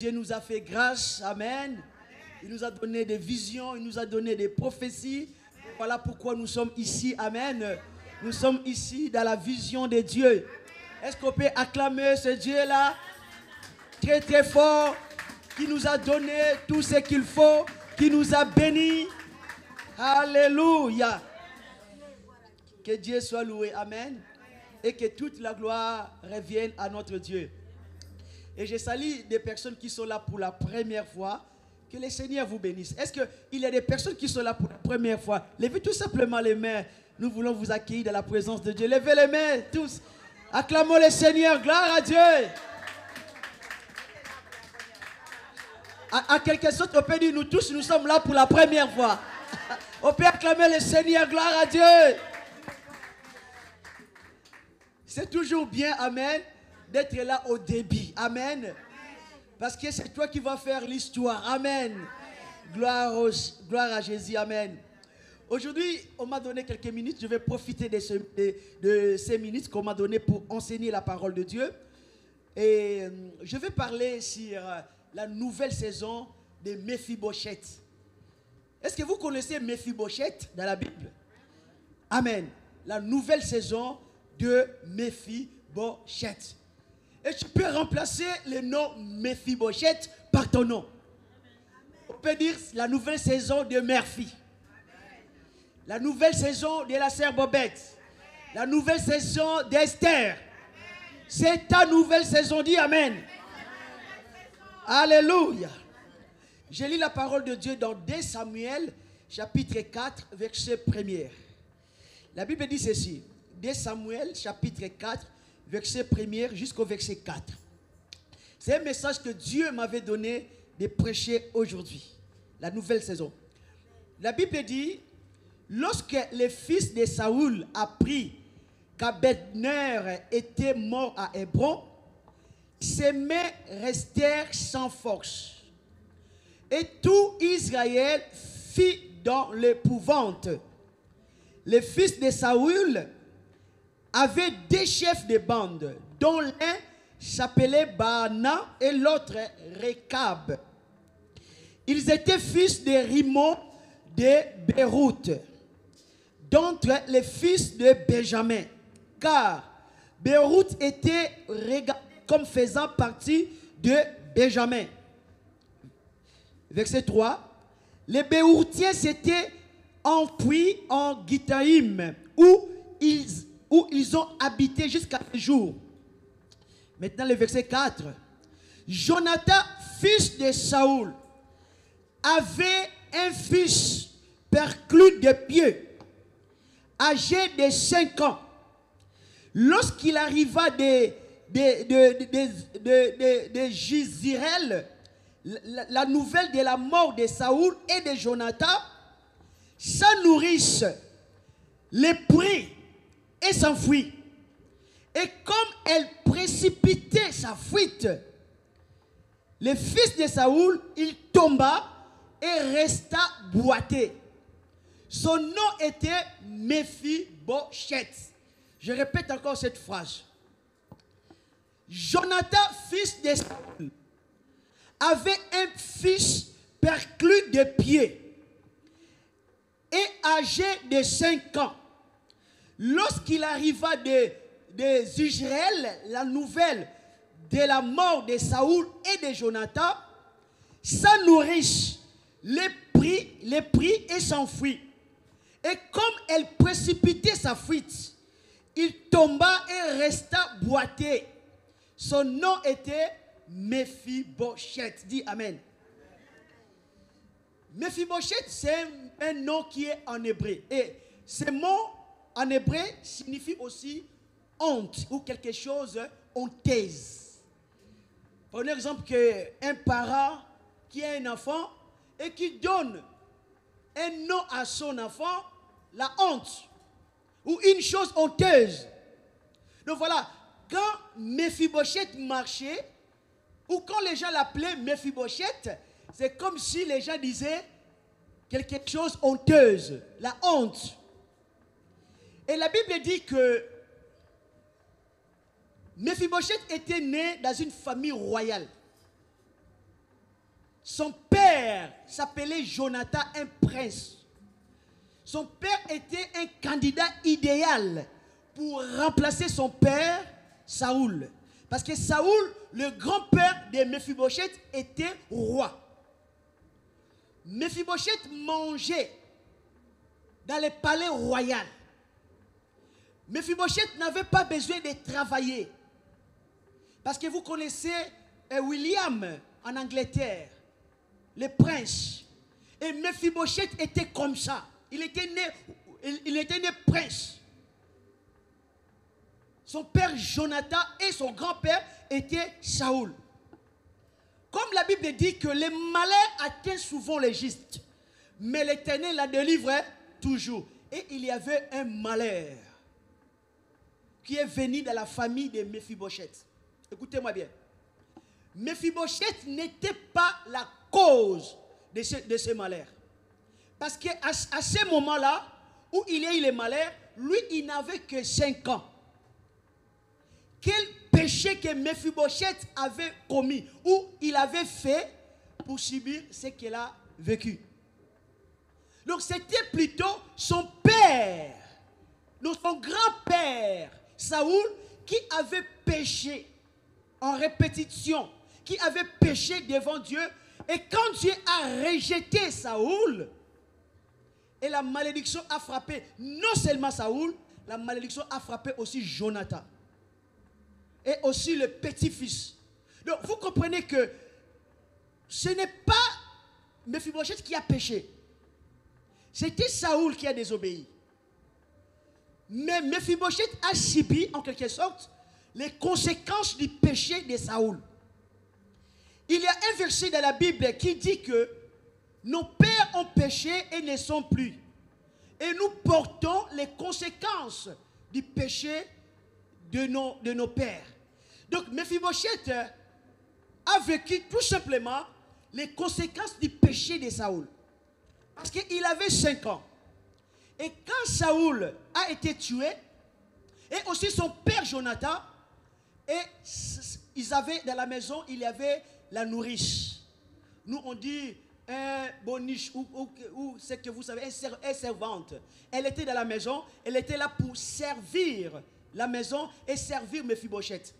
Dieu nous a fait grâce, amen. Il nous a donné des visions, il nous a donné des prophéties. Et voilà pourquoi nous sommes ici, amen. Nous sommes ici dans la vision de Dieu. Est-ce qu'on peut acclamer ce Dieu-là très très fort, qui nous a donné tout ce qu'il faut, qui nous a bénis. Alléluia. Que Dieu soit loué, amen. Et que toute la gloire revienne à notre Dieu. Et je salue des personnes qui sont là pour la première fois. Que le Seigneur vous bénisse. Est-ce qu'il y a des personnes qui sont là pour la première fois? Levez tout simplement les mains. Nous voulons vous accueillir dans la présence de Dieu. Levez les mains tous. Acclamons le Seigneur. Gloire à Dieu. À quelque chose, on peut dire, nous tous, nous sommes là pour la première fois. On peut acclamer le Seigneur. Gloire à Dieu. C'est toujours bien, amen, d'être là au début. Amen. Parce que c'est toi qui vas faire l'histoire. Amen. Gloire à Jésus. Amen. Aujourd'hui, on m'a donné quelques minutes. Je vais profiter de ces minutes qu'on m'a données pour enseigner la parole de Dieu. Et je vais parler sur la nouvelle saison de Mephibosheth. Est-ce que vous connaissez Mephibosheth dans la Bible? Amen. La nouvelle saison de Mephibosheth. Et tu peux remplacer le nom Mephibosheth par ton nom. On peut dire la nouvelle saison de Murphy. La nouvelle saison de la sœur Bobette. La nouvelle saison d'Esther. C'est ta nouvelle saison. Dis Amen. Alléluia. Je lis la parole de Dieu dans 2 Samuel, chapitre 4, verset 1er. La Bible dit ceci. 2 Samuel, chapitre 4, verset 1er jusqu'au verset 4. C'est un message que Dieu m'avait donné de prêcher aujourd'hui. La nouvelle saison. La Bible dit, lorsque les fils de Saoul apprirent qu'Abner était mort à Hébron, ses mains restèrent sans force. Et tout Israël fit dans l'épouvante. Les fils de Saoul avaient 2 chefs de bande, dont l'un s'appelait Baana et l'autre Rekab. Ils étaient fils de Rimon de Bérout, d'entre les fils de Benjamin, car Bérout était regardé comme faisant partie de Benjamin. Verset 3. Les Béroutiens s'étaient enfuis en Gitaïm, où ils ont habité jusqu'à ce jour. Maintenant le verset 4. Jonathan, fils de Saoul, avait un fils perclus de pied, âgé de 5 ans. Lorsqu'il arriva de Jizirel, la nouvelle de la mort de Saoul et de Jonathan, sa nourrice les prit et s'enfuit. Et comme elle précipitait sa fuite, le fils de Saoul, il tomba et resta boité. Son nom était Mephibosheth. Je répète encore cette phrase. Jonathan, fils de Saoul, avait un fils perclus de pied et âgé de 5 ans. Lorsqu'il arriva de Israël, la nouvelle de la mort de Saoul et de Jonathan, sa nourrice les prit et s'enfuit. Et comme elle précipitait sa fuite, il tomba et resta boité. Son nom était Mephibosheth. Dis Amen. Mephibosheth, c'est un nom qui est en hébreu. Et ce mot en hébreu signifie aussi honte ou quelque chose honteuse. Prenez l'exemple qu'un parent qui a un enfant et qui donne un nom à son enfant, la honte ou une chose honteuse. Donc voilà, quand Mephibosheth marchait, ou quand les gens l'appelaient Mephibosheth, c'est comme si les gens disaient quelque chose honteuse, la honte. Et la Bible dit que Mephibosheth était né dans une famille royale. son père s'appelait Jonathan, un prince. Son père était un candidat idéal pour remplacer son père, Saoul. Parce que Saoul, le grand-père de Mephibosheth, était roi. Mephibosheth mangeait dans le palais royal. Mephibosheth n'avait pas besoin de travailler. Parce que vous connaissez William en Angleterre, le prince. Et Mephibosheth était comme ça. Il était né prince. Son père Jonathan et son grand-père étaient Saoul. Comme la Bible dit que les malheurs atteignent souvent les justes, mais l'Éternel la délivre toujours. Et il y avait un malheur qui est venu dans la famille de Mephibosheth. Écoutez-moi bien. Mephibosheth n'était pas la cause de ce malheur. Parce qu'à ce moment-là, où il y a eu les malheurs, lui, il n'avait que 5 ans. Quel péché que Mephibosheth avait commis, ou il avait fait pour subir ce qu'il a vécu. Donc c'était plutôt son père, donc son grand-père, Saoul, qui avait péché en répétition, qui avait péché devant Dieu. Et quand Dieu a rejeté Saoul, et la malédiction a frappé non seulement Saoul, la malédiction a frappé aussi Jonathan. Et aussi le petit-fils. Donc vous comprenez que ce n'est pas Mephibosheth qui a péché. C'était Saoul qui a désobéi. Mais Mephibosheth a subi en quelque sorte les conséquences du péché de Saoul. Il y a un verset dans la Bible qui dit que nos pères ont péché et ne sont plus. Et nous portons les conséquences du péché de nos pères. Donc Mephibosheth a vécu tout simplement les conséquences du péché de Saoul. Parce qu'il avait 5 ans. Et quand Saoul a été tué, et aussi son père Jonathan, et ils avaient dans la maison, il y avait la nourrice. Nous on dit un boniche ou c'est que vous savez, une servante. Elle était dans la maison, elle était là pour servir la maison et servir Mephibosheth,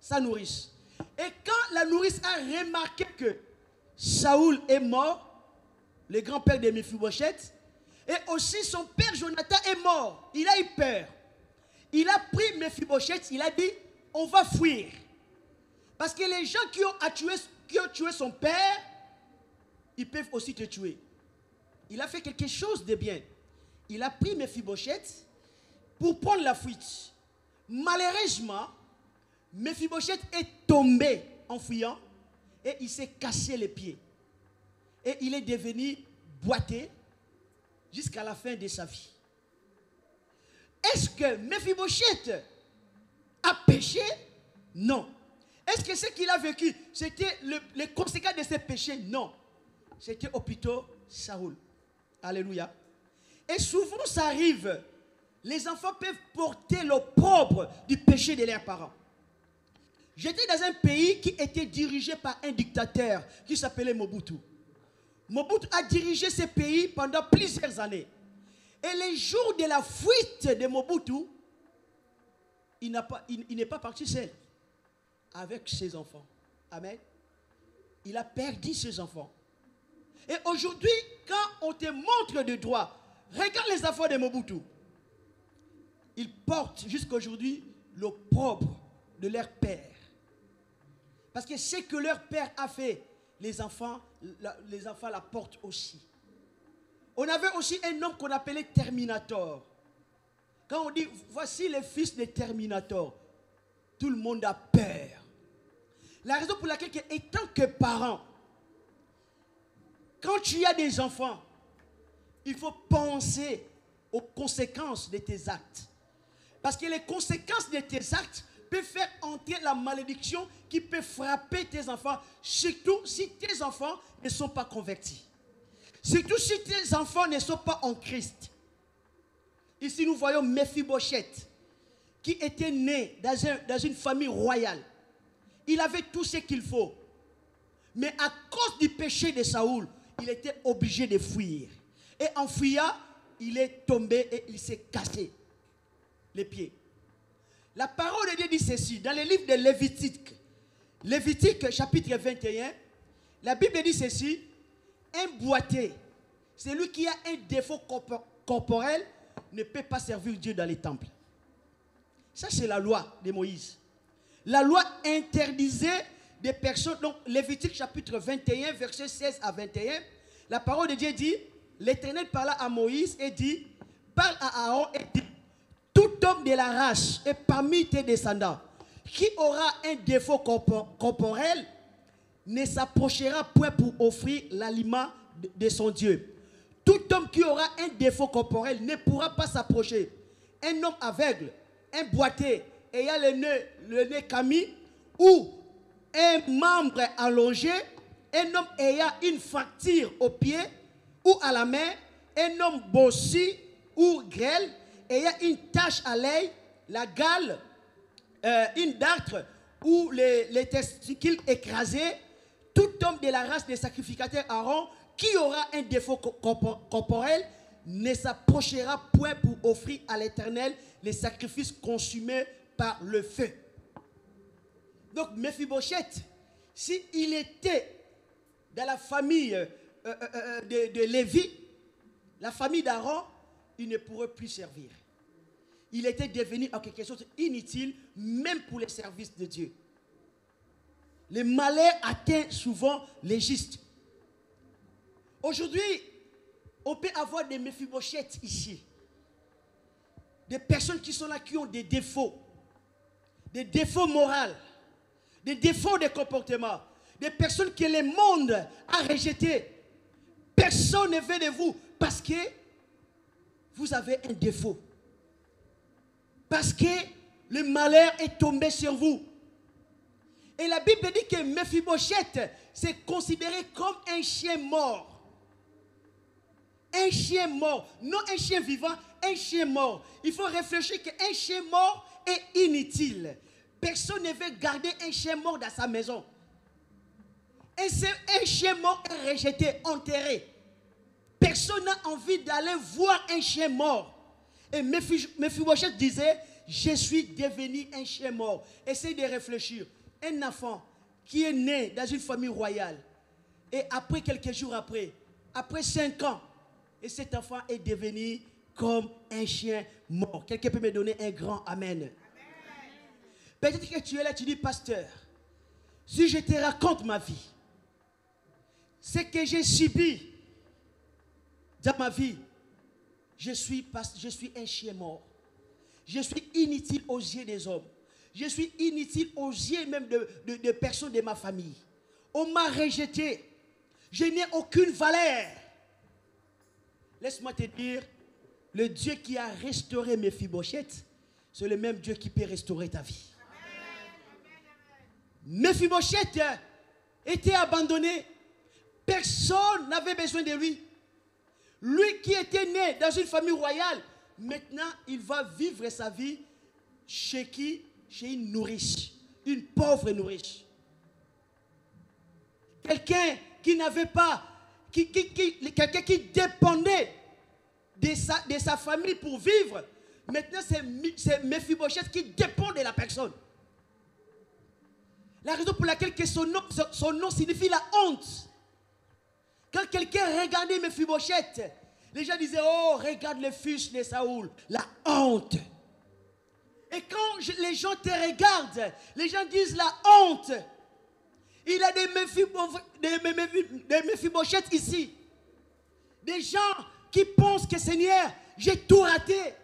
sa nourrice. Et quand la nourrice a remarqué que Saoul est mort, le grand-père de Mephibosheth, et aussi son père Jonathan est mort, il a eu peur. Il a pris Mephibosheth, il a dit, on va fuir. Parce que les gens qui ont tué son père, ils peuvent aussi te tuer. Il a fait quelque chose de bien. Il a pris Mephibosheth pour prendre la fuite. Malheureusement, Mephibosheth est tombé en fuyant et il s'est cassé les pieds. Et il est devenu boiteux jusqu'à la fin de sa vie. Est-ce que Mephibosheth a péché? Non. Est-ce que ce qu'il a vécu, c'était les conséquences de ses péchés? Non. C'était plutôt Saoul. Alléluia. Et souvent ça arrive, les enfants peuvent porter l'opprobre du péché de leurs parents. J'étais dans un pays qui était dirigé par un dictateur qui s'appelait Mobutu. Mobutu a dirigé ce pays pendant plusieurs années. Et les jours de la fuite de Mobutu, il n'est pas parti seul avec ses enfants. Amen. Il a perdu ses enfants. Et aujourd'hui, quand on te montre de droit, regarde les enfants de Mobutu. Ils portent jusqu'à aujourd'hui l'opprobre de leur père. Parce que ce que leur père a fait, les enfants la portent aussi. On avait aussi un homme qu'on appelait Terminator. Quand on dit, voici les fils de Terminator, tout le monde a peur. La raison pour laquelle, étant que parent, quand tu as des enfants, il faut penser aux conséquences de tes actes. Parce que les conséquences de tes actes peuvent faire entrer la malédiction qui peut frapper tes enfants, surtout si tes enfants ne sont pas convertis. Surtout si tes enfants ne sont pas en Christ. Ici, nous voyons Mephibosheth, qui était né dans une famille royale. Il avait tout ce qu'il faut. Mais à cause du péché de Saoul, il était obligé de fuir. Et en fuyant, il est tombé et il s'est cassé les pieds. La parole de Dieu dit ceci, dans le livre de Lévitique, Lévitique chapitre 21, la Bible dit ceci, un boiteux, celui qui a un défaut corporel, ne peut pas servir Dieu dans les temples. Ça, c'est la loi de Moïse. La loi interdisait des personnes, donc Lévitique chapitre 21, versets 16 à 21, la parole de Dieu dit, l'Éternel parla à Moïse et dit, parle à Aaron et dit, tout homme de la race et parmi tes descendants, qui aura un défaut corporel, ne s'approchera point pour offrir l'aliment de son Dieu. Tout homme qui aura un défaut corporel ne pourra pas s'approcher. Un homme aveugle, un boiteux, ayant le nez camis, ou un membre allongé, un homme ayant une fracture au pied ou à la main, un homme bossu ou grêle, ayant une tache à l'œil, la gale, une dartre ou les testicules écrasés, tout homme de la race des sacrificateurs Aaron qui aura un défaut corporel ne s'approchera point pour offrir à l'Éternel les sacrifices consumés par le feu. Donc Mephibosheth, s'il était dans la famille de Lévi, la famille d'Aaron, il ne pourrait plus servir. Il était devenu en quelque chose d'inutile, même pour les services de Dieu. Le malheur atteint souvent les justes. Aujourd'hui, on peut avoir des Mephibosheth ici. Des personnes qui sont là, qui ont des défauts moraux, des défauts de comportement, des personnes que le monde a rejetées. Personne ne veut de vous parce que vous avez un défaut. Parce que le malheur est tombé sur vous. Et la Bible dit que Mephibosheth c'est considéré comme un chien mort. Un chien mort, non un chien vivant, un chien mort. Il faut réfléchir qu'un chien mort est inutile. Personne ne veut garder un chien mort dans sa maison. Un chien mort est rejeté, enterré. Personne n'a envie d'aller voir un chien mort. Et Mephibosheth disait, je suis devenu un chien mort. Essayez de réfléchir. Un enfant qui est né dans une famille royale, et après quelques jours après 5 ans, et cet enfant est devenu comme un chien mort. Quelqu'un peut me donner un grand amen. Peut-être que tu es là, tu dis, pasteur, si je te raconte ma vie, ce que j'ai subi dans ma vie, je suis un chien mort. Je suis inutile aux yeux des hommes. Je suis inutile aux yeux même de personnes de ma famille. On m'a rejeté. Je n'ai aucune valeur. Laisse-moi te dire, le Dieu qui a restauré Mephibosheth, c'est le même Dieu qui peut restaurer ta vie. Mephibosheth était abandonné. Personne n'avait besoin de lui. Lui qui était né dans une famille royale, maintenant il va vivre sa vie chez qui? Chez une nourrice, une pauvre nourrice. Quelqu'un qui n'avait pas, quelqu'un qui dépendait de sa famille pour vivre. Maintenant, c'est Mephibosheth qui dépend de la personne. La raison pour laquelle son nom signifie la honte. Quand quelqu'un regardait Mephibosheth, les gens disaient, oh, regarde le fils de Saoul, la honte. Et quand les gens te regardent, les gens disent la honte. Il y a des Mephibosheth ici. Des gens qui pensent que Seigneur, j'ai tout raté.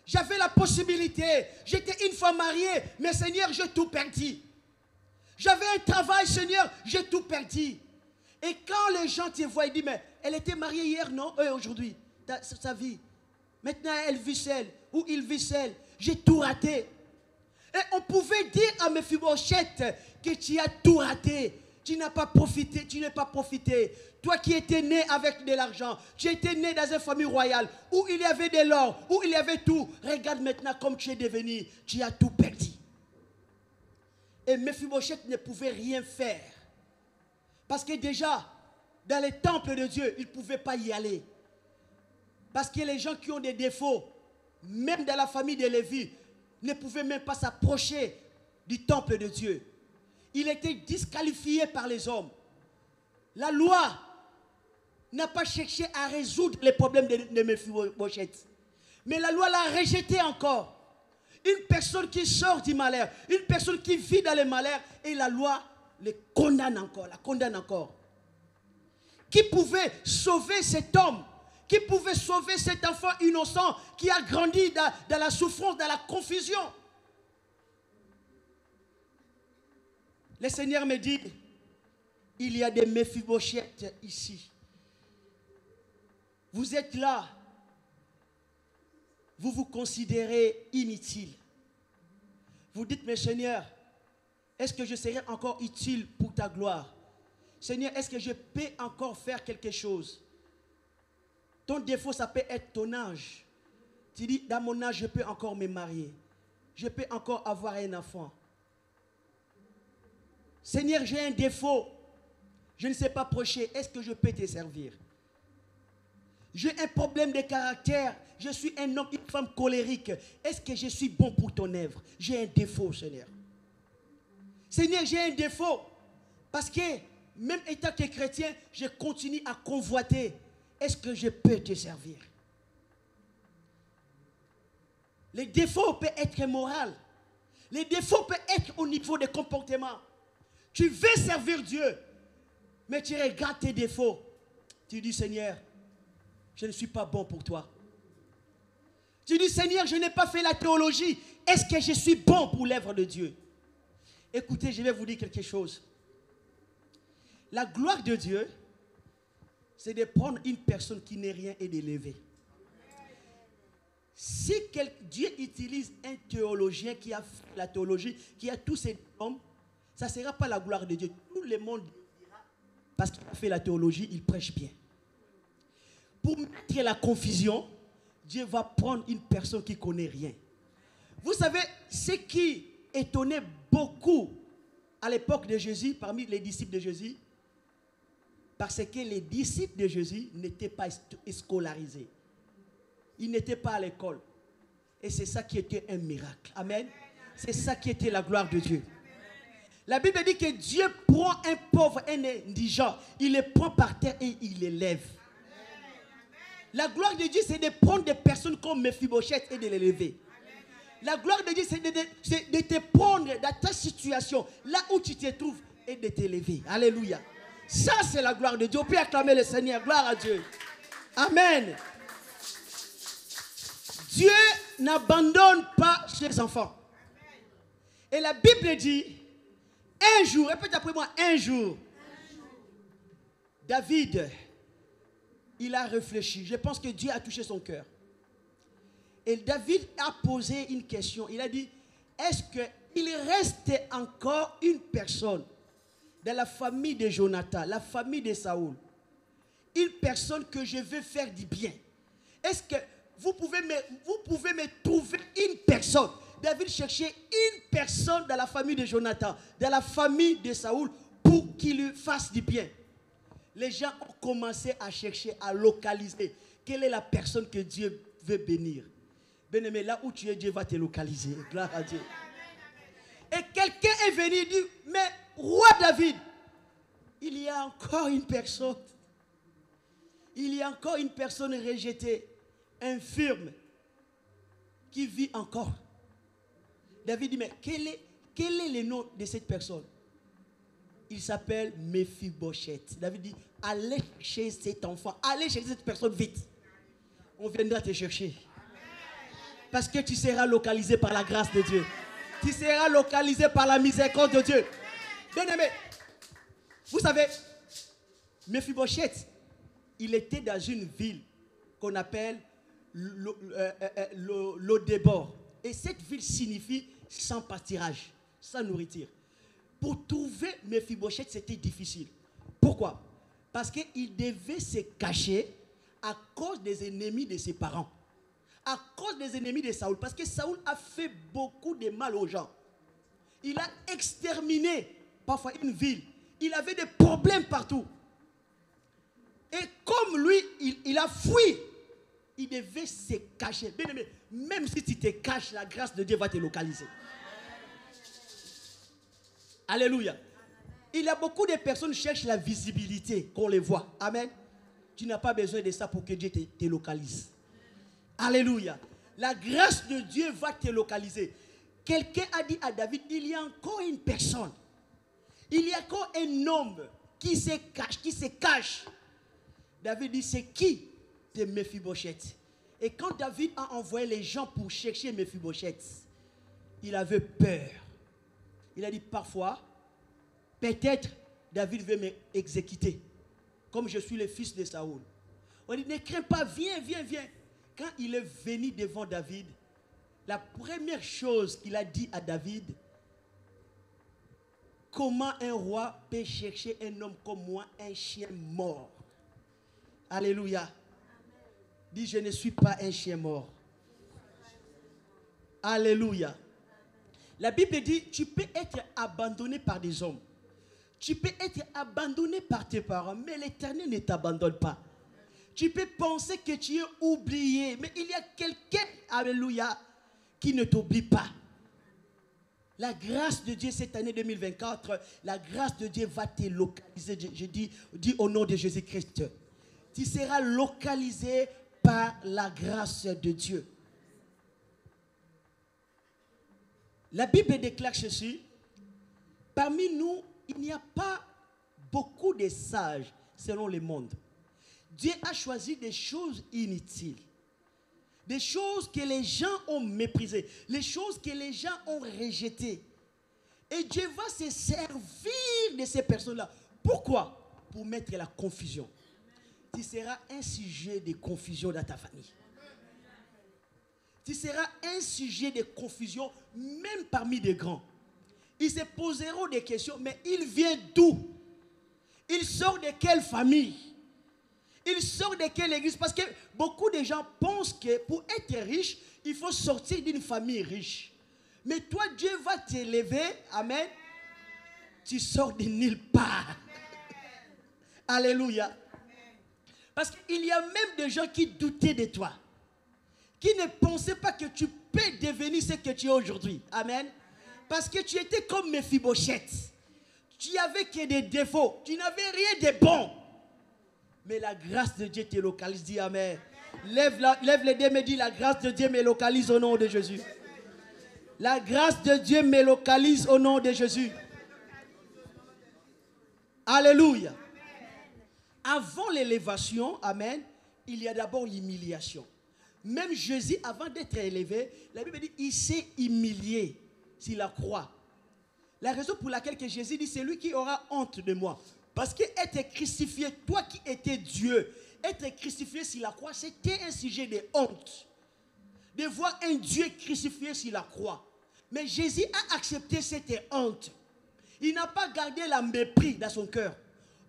J'avais la possibilité. J'étais une fois mariée, mais Seigneur, j'ai tout perdu. J'avais un travail, Seigneur, j'ai tout perdu. Et quand les gens te voient, ils disent, mais elle était mariée hier, non? Aujourd'hui, sa vie. Maintenant, elle vit seule. Ou il vit seul. J'ai tout raté. Et on pouvait dire à Mephibosheth que tu as tout raté. Tu n'as pas profité, tu n'es pas profité. Toi qui étais né avec de l'argent, tu étais né dans une famille royale où il y avait de l'or, où il y avait tout. Regarde maintenant comme tu es devenu, tu as tout perdu. Et Mephibosheth ne pouvait rien faire Parce que déjà, dans les temples de Dieu, ils ne pouvaient pas y aller. Parce que les gens qui ont des défauts, même dans la famille de Lévi, ne pouvaient même pas s'approcher du temple de Dieu. Il était disqualifié par les hommes. La loi n'a pas cherché à résoudre les problèmes de Mephibosheth. Mais la loi l'a rejeté encore. Une personne qui sort du malheur, une personne qui vit dans le malheur, et la loi le condamne encore, la condamne encore. Qui pouvait sauver cet homme? Qui pouvait sauver cet enfant innocent qui a grandi dans la souffrance, dans la confusion? Le Seigneur me dit, il y a des Mephibosheth ici. Vous êtes là. Vous vous considérez inutile. Vous dites, mais Seigneur, est-ce que je serai encore utile pour ta gloire? Seigneur, est-ce que je peux encore faire quelque chose? Ton défaut, ça peut être ton âge. Tu dis, dans mon âge, je peux encore me marier. Je peux encore avoir un enfant. Seigneur, j'ai un défaut. Je ne sais pas prêcher. Est-ce que je peux te servir? J'ai un problème de caractère. Je suis un homme, une femme colérique. Est-ce que je suis bon pour ton œuvre? J'ai un défaut, Seigneur. Seigneur, j'ai un défaut. Parce que, même étant que chrétien, je continue à convoiter. Est-ce que je peux te servir? Les défauts peuvent être moraux. Les défauts peuvent être au niveau des comportements. Tu veux servir Dieu, mais tu regardes tes défauts. Tu dis, Seigneur, je ne suis pas bon pour toi. Tu dis, Seigneur, je n'ai pas fait la théologie. Est-ce que je suis bon pour l'œuvre de Dieu? Écoutez, je vais vous dire quelque chose. La gloire de Dieu, c'est de prendre une personne qui n'est rien et de l'élever. Si Dieu utilise un théologien qui a fait la théologie, qui a tous ses diplômes, ça ne sera pas la gloire de Dieu. Tout le monde dira, parce qu'il a fait la théologie, il prêche bien. Pour mettre la confusion, Dieu va prendre une personne qui ne connaît rien. Vous savez, ce qui étonnait beaucoup à l'époque de Jésus, parmi les disciples de Jésus, parce que les disciples de Jésus n'étaient pas scolarisés. Ils n'étaient pas à l'école. Et c'est ça qui était un miracle. Amen. C'est ça qui était la gloire de Dieu. La Bible dit que Dieu prend un pauvre, un indigent, il le prend par terre et il l'élève. La gloire de Dieu, c'est de prendre des personnes comme Mephibosheth et de l'élever. La gloire de Dieu, c'est de te prendre dans ta situation, là où tu te trouves, et de t'élever. Alléluia. Ça, c'est la gloire de Dieu. On peut acclamer le Seigneur. Gloire à Dieu. Amen. Dieu n'abandonne pas ses enfants. Et la Bible dit, un jour, répète après moi, un jour, David, il a réfléchi. Je pense que Dieu a touché son cœur. Et David a posé une question. Il a dit, est-ce qu'il reste encore une personne dans la famille de Jonathan, la famille de Saoul, une personne que je veux faire du bien? Est-ce que vous pouvez me trouver une personne? David cherchait une personne dans la famille de Jonathan, dans la famille de Saoul, pour qu'il lui fasse du bien. Les gens ont commencé à chercher, à localiser. Quelle est la personne que Dieu veut bénir? Bien-aimé, là où tu es, Dieu va te localiser. Gloire à Dieu. Et quelqu'un est venu et dit, mais roi David, il y a encore une personne. Il y a encore une personne rejetée, infirme, qui vit encore. David dit, mais quel est le nom de cette personne? Il s'appelle Mephibosheth. David dit, allez chez cet enfant, allez chez cette personne vite. On viendra te chercher. Parce que tu seras localisé par la grâce de Dieu. Tu seras localisé par la miséricorde de Dieu. Bien-aimé, vous savez, Mephibosheth, il était dans une ville qu'on appelle Lodébor. Et cette ville signifie sans pâturage, sans nourriture. Pour trouver Mephibosheth, c'était difficile. Pourquoi? Parce qu'il devait se cacher à cause des ennemis de ses parents. À cause des ennemis de Saoul. Parce que Saoul a fait beaucoup de mal aux gens. Il a exterminé parfois une ville. Il avait des problèmes partout. Et comme lui, il a fui, il devait se cacher. Bien aimé, même si tu te caches, la grâce de Dieu va te localiser. Alléluia. Il y a beaucoup de personnes qui cherchent la visibilité, qu'on les voit. Amen. Tu n'as pas besoin de ça pour que Dieu te localise. Alléluia. La grâce de Dieu va te localiser. Quelqu'un a dit à David, il y a encore une personne. Il y a encore un homme qui se cache. David dit, c'est qui? C'est Mephibosheth. Et quand David a envoyé les gens pour chercher Mephibosheth, il avait peur. Il a dit, parfois, peut-être David veut m'exécuter, comme je suis le fils de Saoul. On dit, ne crains pas, viens. Quand il est venu devant David, la première chose qu'il a dit à David, comment un roi peut chercher un homme comme moi, un chien mort? Alléluia. Dis, je ne suis pas un chien mort. Alléluia. La Bible dit, tu peux être abandonné par des hommes. Tu peux être abandonné par tes parents, mais l'Éternel ne t'abandonne pas. Tu peux penser que tu es oublié, mais il y a quelqu'un, alléluia, qui ne t'oublie pas. La grâce de Dieu cette année 2024, la grâce de Dieu va te localiser. Je dis au nom de Jésus-Christ. Tu seras localisé par la grâce de Dieu. La Bible déclare ceci. Parmi nous, il n'y a pas beaucoup de sages selon le monde. Dieu a choisi des choses inutiles. Des choses que les gens ont méprisées. Les choses que les gens ont rejetées. Et Dieu va se servir de ces personnes-là. Pourquoi? Pour mettre la confusion. Tu seras un sujet de confusion dans ta famille. Tu seras un sujet de confusion même parmi des grands. Ils se poseront des questions, mais il vient d'où? Il sort de quelle famille? Il sort de quelle église? Parce que beaucoup de gens pensent que pour être riche, il faut sortir d'une famille riche. Mais toi, Dieu va t'élever, amen. Tu sors de nulle part. Alléluia. Parce qu'il y a même des gens qui doutaient de toi. Qui ne pensaient pas que tu peux devenir ce que tu es aujourd'hui. Amen. Parce que tu étais comme Mephibosheth. Tu n'avais que des défauts. Tu n'avais rien de bon. Mais la grâce de Dieu te localise. Dis amen. Lève les deux, me dis, la grâce de Dieu me localise au nom de Jésus. La grâce de Dieu me localise au nom de Jésus. Alléluia. Avant l'élévation, amen, il y a d'abord l'humiliation. Même Jésus, avant d'être élevé, la Bible dit, il s'est humilié sur la croix. La raison pour laquelle que Jésus dit, c'est lui qui aura honte de moi. Parce qu'être crucifié, toi qui étais Dieu, être crucifié sur la croix, c'était un sujet de honte. De voir un Dieu crucifié sur la croix. Mais Jésus a accepté cette honte. Il n'a pas gardé la mépris dans son cœur.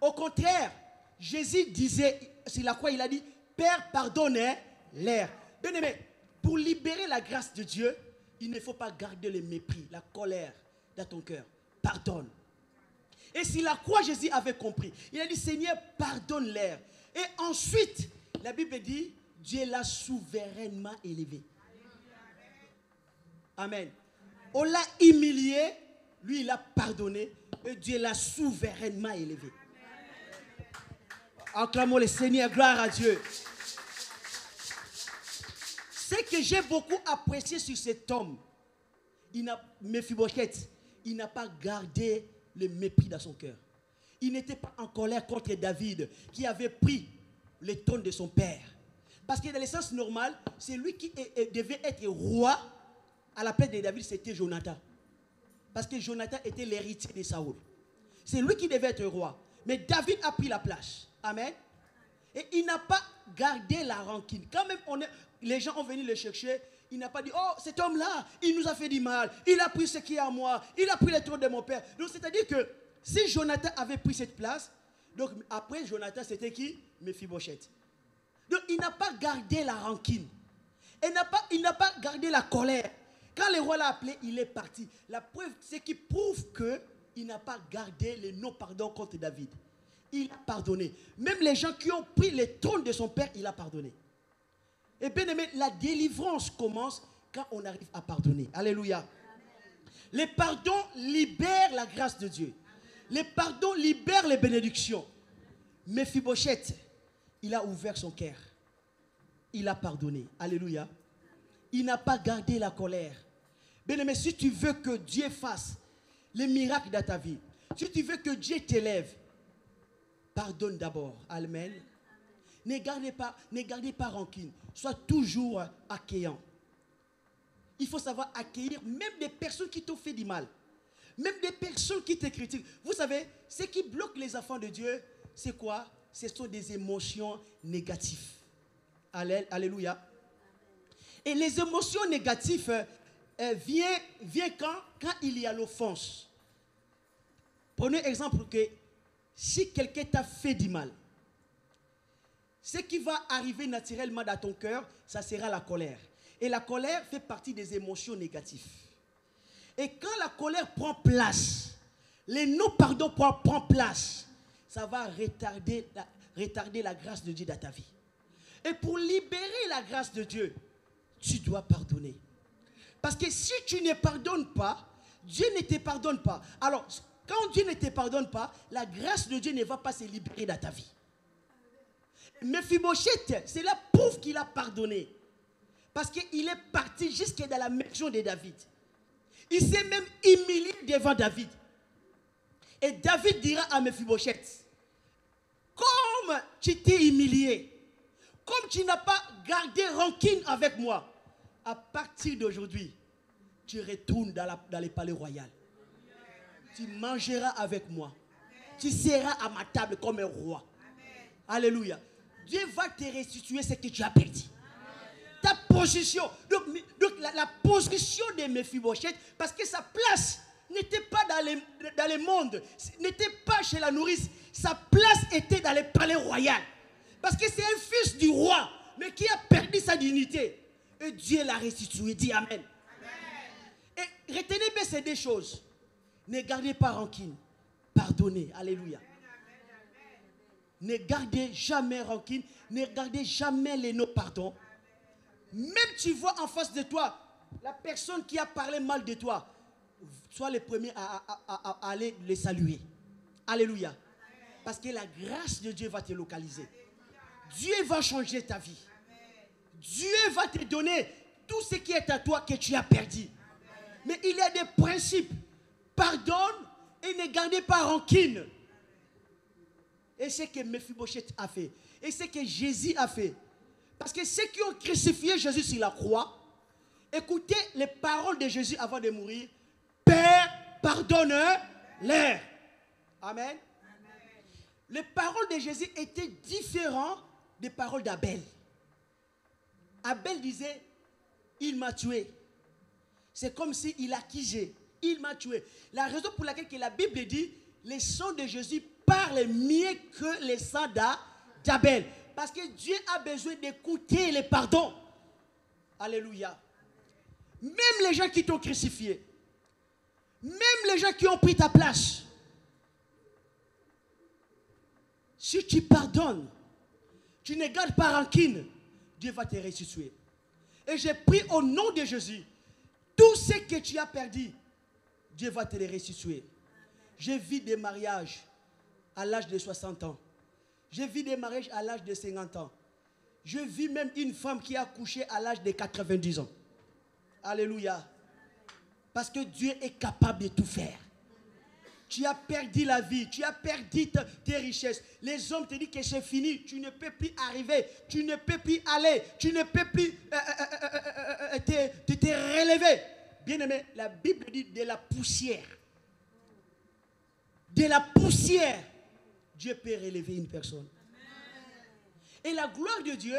Au contraire, Jésus disait, sur la croix, il a dit, Père, pardonne-leur. Bien aimé, pour libérer la grâce de Dieu, il ne faut pas garder le mépris, la colère dans ton cœur. Pardonne. Et si la croix, Jésus avait compris. Il a dit, Seigneur, pardonne-leur. Et ensuite, la Bible dit, Dieu l'a souverainement élevé. Amen. On l'a humilié, lui, il a pardonné, et Dieu l'a souverainement élevé. Acclamons le Seigneur, gloire à Dieu. Ce que j'ai beaucoup apprécié sur cet homme, Mephibosheth, il n'a pas gardé le mépris dans son cœur. Il n'était pas en colère contre David, qui avait pris le trône de son père. Parce que dans le sens normal, c'est lui qui devait être roi à la place de David, c'était Jonathan. Parce que Jonathan était l'héritier de Saoul. C'est lui qui devait être roi. Mais David a pris la place. Amen. Et il n'a pas gardé la rancune. Quand même, les gens ont venu le chercher. Il n'a pas dit, oh, cet homme-là, il nous a fait du mal. Il a pris ce qui est à moi. Il a pris le trône de mon père. Donc, c'est-à-dire que si Jonathan avait pris cette place, donc après Jonathan, c'était qui? Mephibosheth. Donc, il n'a pas gardé la rancune. Il n'a pas gardé la colère. Quand le roi l'a appelé, il est parti. La preuve, c'est qu'il prouve qu'il il n'a pas gardé le non-pardon contre David. Il a pardonné. Même les gens qui ont pris le trône de son père, il a pardonné. Et bien aimé, la délivrance commence quand on arrive à pardonner. Alléluia. Le pardon libère la grâce de Dieu. Le pardon libère les bénédictions. Mephibosheth, il a ouvert son cœur. Il a pardonné. Alléluia. Il n'a pas gardé la colère. Bien-aimé, si tu veux que Dieu fasse les miracles dans ta vie, si tu veux que Dieu t'élève, pardonne d'abord. Amen. Ne gardez pas rancune. Sois toujours accueillant. Il faut savoir accueillir même des personnes qui t'ont fait du mal. Même des personnes qui te critiquent. Vous savez, ce qui bloque les enfants de Dieu, c'est quoi? Ce sont des émotions négatives. Alléluia. Et les émotions négatives viennent quand il y a l'offense. Prenez exemple que si quelqu'un t'a fait du mal, ce qui va arriver naturellement dans ton cœur, ça sera la colère. Et la colère fait partie des émotions négatives. Et quand la colère prend place, le non-pardon prend place, ça va retarder la grâce de Dieu dans ta vie. Et pour libérer la grâce de Dieu, tu dois pardonner. Parce que si tu ne pardonnes pas, Dieu ne te pardonne pas. Alors, quand Dieu ne te pardonne pas, la grâce de Dieu ne va pas se libérer dans ta vie. Mephibosheth, c'est la prouve qu'il a pardonné. Parce qu'il est parti jusque dans la maison de David. Il s'est même humilié devant David. Et David dira à Mephibosheth, comme tu t'es humilié, comme tu n'as pas gardé rancune avec moi, à partir d'aujourd'hui, tu retournes dans le palais royal. Tu mangeras avec moi. Tu seras à ma table comme un roi. Alléluia. Dieu va te restituer ce que tu as perdu. Ta position. Donc la position de Mephibosheth, parce que sa place n'était pas dans le monde, n'était pas chez la nourrice. Sa place était dans le palais royal. Parce que c'est un fils du roi, mais qui a perdu sa dignité. Et Dieu l'a restitué. Dis Amen. Amen. Et retenez bien ces deux choses. Ne gardez pas rancune. Pardonnez. Alléluia. Ne gardez jamais rancune. Ne gardez jamais les non-pardons. Même tu vois en face de toi la personne qui a parlé mal de toi, sois le premier à aller les saluer. Alléluia. Parce que la grâce de Dieu va te localiser. Dieu va changer ta vie. Dieu va te donner tout ce qui est à toi que tu as perdu. Mais il y a des principes. Pardonne et ne gardez pas rancune. Et c'est ce que Mephibosheth a fait. Et c'est ce que Jésus a fait. Parce que ceux qui ont crucifié Jésus sur la croix, écoutez les paroles de Jésus avant de mourir. Père, pardonne-leur. Amen. Les paroles de Jésus étaient différentes des paroles d'Abel. Abel disait, il m'a tué. C'est comme s'il accusait. Il m'a tué. La raison pour laquelle la Bible dit, le sang de Jésus parle mieux que le sang d'Abel. Parce que Dieu a besoin d'écouter les pardons. Alléluia. Même les gens qui t'ont crucifié, même les gens qui ont pris ta place, si tu pardonnes, tu ne gardes pas rancune, Dieu va te restituer. Et j'ai pris au nom de Jésus, tout ce que tu as perdu, Dieu va te les restituer. J'ai vu des mariages à l'âge de 60 ans. J'ai vu des mariages à l'âge de 50 ans. Je vis même une femme qui a accouché à l'âge de 90 ans. Alléluia. Parce que Dieu est capable de tout faire. Tu as perdu la vie, tu as perdu tes richesses. Les hommes te disent que c'est fini, tu ne peux plus arriver, tu ne peux plus aller, tu ne peux plus te relever. Bien-aimé, la Bible dit de la poussière. De la poussière, Dieu peut relever une personne. Et la gloire de Dieu,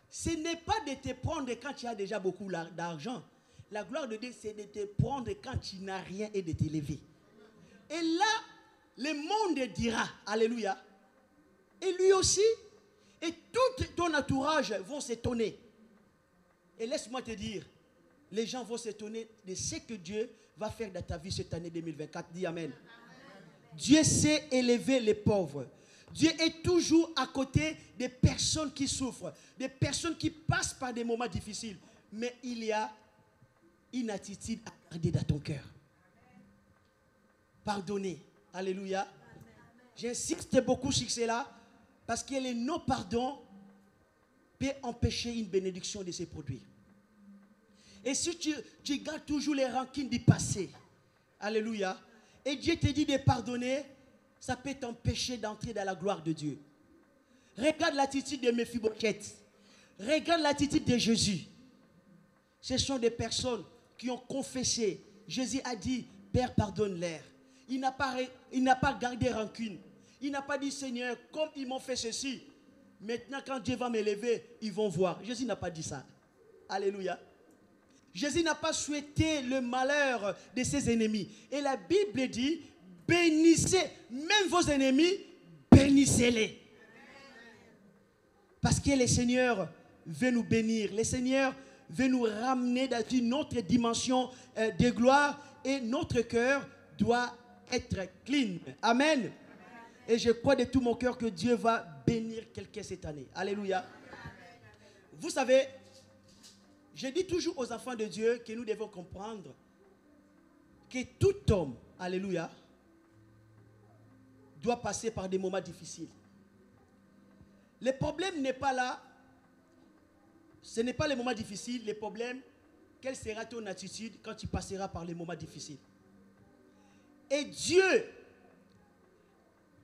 ce n'est pas de te prendre quand tu as déjà beaucoup d'argent. La gloire de Dieu, c'est de te prendre quand tu n'as rien et de t'élever. Et là, le monde dira, alléluia, et lui aussi, et tout ton entourage vont s'étonner. Et laisse-moi te dire, les gens vont s'étonner de ce que Dieu va faire dans ta vie cette année 2024. Dis Amen. Dieu sait élever les pauvres. Dieu est toujours à côté des personnes qui souffrent, des personnes qui passent par des moments difficiles. Mais il y a une attitude à garder dans ton cœur. Pardonner. Alléluia. J'insiste beaucoup sur cela parce que le non-pardon peut empêcher une bénédiction de se produire. Et si tu gardes toujours les rancines du passé, alléluia, et Dieu te dit de pardonner, ça peut t'empêcher d'entrer dans la gloire de Dieu. Regarde l'attitude de Mephibosheth. Regarde l'attitude de Jésus. Ce sont des personnes qui ont confessé. Jésus a dit, Père, pardonne-leur. Il n'a pas gardé rancune. Il n'a pas dit, Seigneur, comme ils m'ont fait ceci, maintenant quand Dieu va m'élever, ils vont voir. Jésus n'a pas dit ça. Alléluia. Jésus n'a pas souhaité le malheur de ses ennemis. Et la Bible dit, bénissez même vos ennemis, bénissez-les. Parce que le Seigneur veut nous bénir. Le Seigneur veut nous ramener dans une autre dimension de gloire. Et notre cœur doit être clean. Amen. Et je crois de tout mon cœur que Dieu va bénir quelqu'un cette année. Alléluia. Vous savez, je dis toujours aux enfants de Dieu que nous devons comprendre que tout homme, alléluia, doit passer par des moments difficiles. Le problème n'est pas là. Ce n'est pas les moments difficiles. Le problème, quelle sera ton attitude quand tu passeras par les moments difficiles? Et Dieu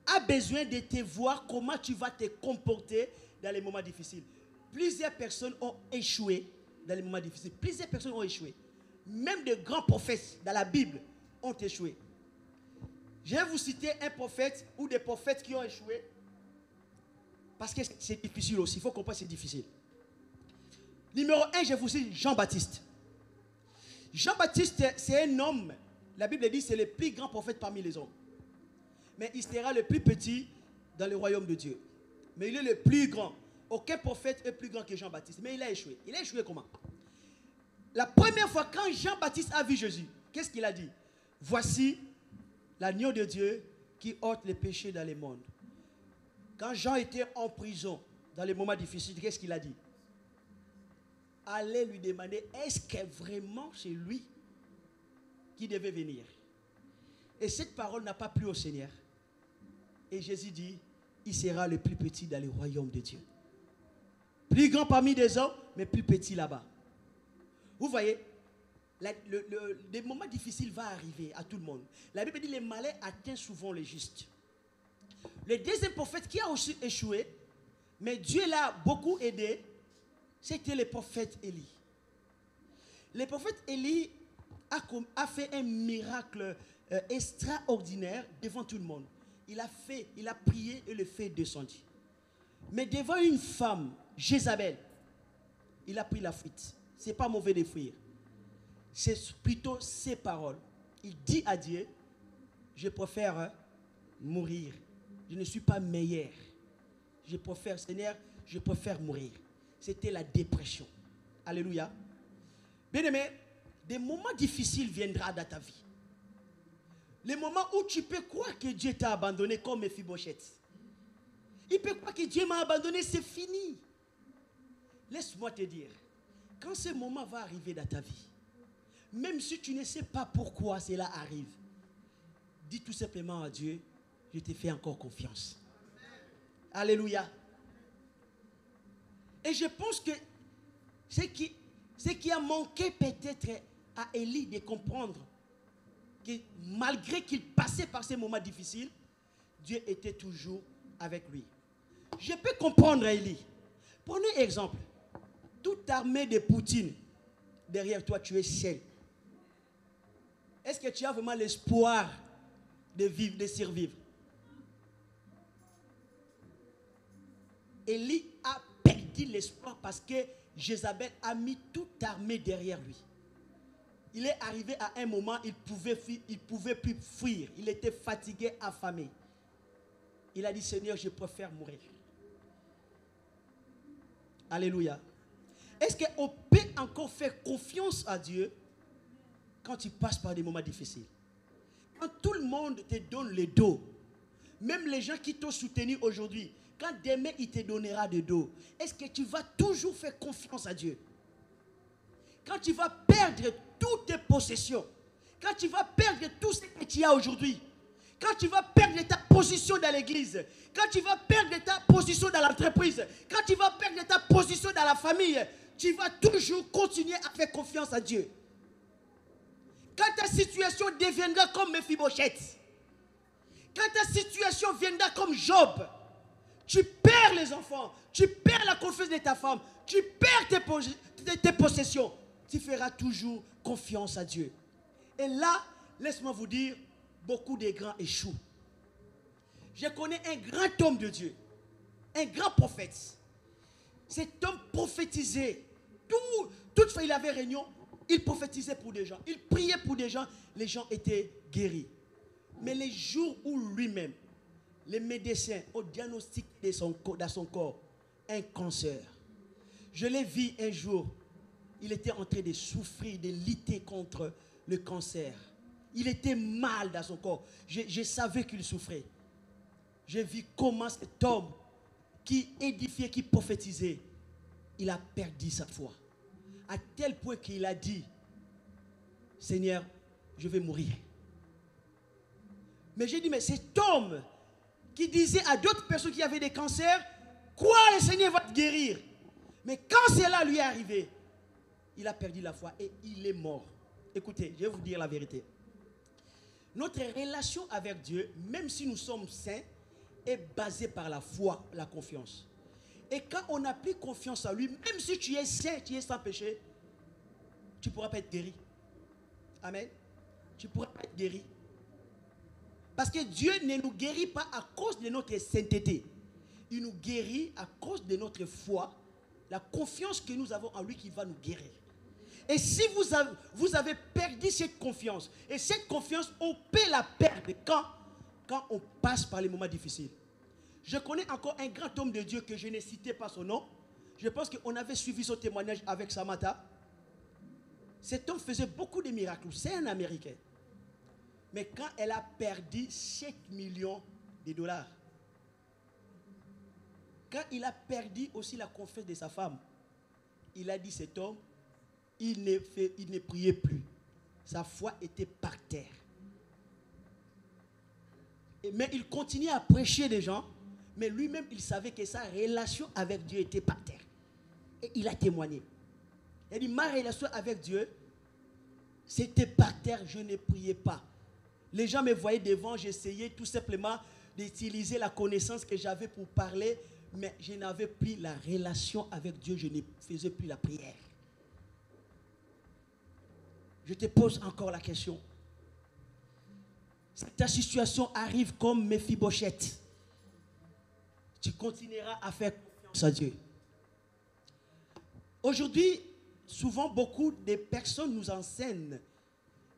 a besoin de te voir comment tu vas te comporter dans les moments difficiles. Plusieurs personnes ont échoué dans les moments difficiles. Plusieurs personnes ont échoué. Même de grands prophètes dans la Bible ont échoué. Je vais vous citer un prophète ou des prophètes qui ont échoué. Parce que c'est difficile aussi. Il faut comprendre que c'est difficile. Numéro 1, je vous cite Jean-Baptiste. Jean-Baptiste, c'est un homme. La Bible dit que c'est le plus grand prophète parmi les hommes. Mais il sera le plus petit dans le royaume de Dieu. Mais il est le plus grand. Aucun prophète est plus grand que Jean-Baptiste. Mais il a échoué. Il a échoué comment? La première fois quand Jean-Baptiste a vu Jésus, qu'est-ce qu'il a dit? Voici l'agneau de Dieu qui ôte les péchés dans le monde. Quand Jean était en prison, dans les moments difficiles, qu'est-ce qu'il a dit? Allez lui demander, est-ce que vraiment c'est lui qui devait venir? Et cette parole n'a pas plu au Seigneur. Et Jésus dit, il sera le plus petit dans le royaume de Dieu. Plus grand parmi les hommes, mais plus petit là-bas. Vous voyez, des moments difficiles vont arriver à tout le monde. La Bible dit, les malheurs atteignent souvent les justes. Le deuxième prophète qui a aussi échoué, mais Dieu l'a beaucoup aidé, c'était le prophète Élie. Le prophète Élie a fait un miracle extraordinaire devant tout le monde. Il a prié et le feu est descendu. Mais devant une femme, Jézabel, il a pris la fuite. Ce n'est pas mauvais de fuir. C'est plutôt ses paroles. Il dit à Dieu, je préfère mourir. Je ne suis pas meilleur. Je préfère, Seigneur, je préfère mourir. C'était la dépression. Alléluia. Bien-aimé, des moments difficiles viendront dans ta vie. Les moments où tu peux croire que Dieu t'a abandonné comme Mephibosheth. Il peut croire que Dieu m'a abandonné, c'est fini. Laisse-moi te dire, quand ce moment va arriver dans ta vie, même si tu ne sais pas pourquoi cela arrive, dis tout simplement à Dieu, je te fais encore confiance. Alléluia. Et je pense que ce qui a manqué peut-être à Élie de comprendre que malgré qu'il passait par ces moments difficiles, Dieu était toujours avec lui. Je peux comprendre Élie. Prenez exemple. Toute armée de Poutine, derrière toi, tu es seul. Est-ce que tu as vraiment l'espoir de vivre, de survivre? Élie a perdu l'espoir parce que Jézabel a mis toute armée derrière lui. Il est arrivé à un moment, il pouvait plus fuir. Il était fatigué, affamé. Il a dit, Seigneur, je préfère mourir. Alléluia. Est-ce qu'on peut encore faire confiance à Dieu quand tu passes par des moments difficiles? quand tout le monde te donne le dos, même les gens qui t'ont soutenu aujourd'hui, quand demain il te donnera le dos, est-ce que tu vas toujours faire confiance à Dieu? Quand tu vas perdre toutes tes possessions, quand tu vas perdre tout ce que tu as aujourd'hui, quand tu vas perdre ta position dans l'église, quand tu vas perdre ta position dans l'entreprise, quand tu vas perdre ta position dans la famille, tu vas toujours continuer à faire confiance à Dieu. Quand ta situation deviendra comme Mephibosheth, quand ta situation viendra comme Job, tu perds les enfants, tu perds la confiance de ta femme, tu perds tes possessions, tu feras toujours confiance à Dieu. Et là, laisse-moi vous dire, beaucoup de grands échouent. Je connais un grand homme de Dieu, un grand prophète. Cet homme prophétisait. Toutefois, il avait réunion, il prophétisait pour des gens, il priait pour des gens, les gens étaient guéris. Mais les jours où lui-même, les médecins ont diagnostiqué dans son corps un cancer, je l'ai vu un jour, il était en train de souffrir, de lutter contre le cancer. Il était mal dans son corps. Je savais qu'il souffrait. J'ai vu comment cet homme qui édifiait, qui prophétisait, il a perdu sa foi. À tel point qu'il a dit, Seigneur, je vais mourir. Mais j'ai dit, mais cet homme qui disait à d'autres personnes qui avaient des cancers, quoi, le Seigneur va te guérir. Mais quand cela lui est arrivé, il a perdu la foi et il est mort. Écoutez, je vais vous dire la vérité. Notre relation avec Dieu, même si nous sommes saints, est basée par la foi, la confiance. Et quand on n'a plus confiance en lui, même si tu es saint, tu es sans péché, tu ne pourras pas être guéri. Amen. Tu ne pourras pas être guéri. Parce que Dieu ne nous guérit pas à cause de notre sainteté. Il nous guérit à cause de notre foi, la confiance que nous avons en lui qui va nous guérir. Et si vous avez perdu cette confiance, et cette confiance, on peut la perdre quand on passe par les moments difficiles. Je connais encore un grand homme de Dieu que je n'ai cité pas son nom. Je pense qu'on avait suivi son témoignage avec Samantha. Cet homme faisait beaucoup de miracles. C'est un Américain. Mais quand elle a perdu 7 millions de dollars, quand il a perdu aussi la confiance de sa femme, il a dit cet homme, il ne priait plus. Sa foi était par terre. Mais il continuait à prêcher des gens, mais lui-même, il savait que sa relation avec Dieu était par terre. Et il a témoigné. Il a dit, ma relation avec Dieu, c'était par terre, je ne priais pas. Les gens me voyaient devant, j'essayais tout simplement d'utiliser la connaissance que j'avais pour parler, mais je n'avais plus la relation avec Dieu, je ne faisais plus la prière. Je te pose encore la question. Si ta situation arrive comme Mephibosheth, tu continueras à faire confiance à Dieu. Aujourd'hui, souvent beaucoup de personnes nous enseignent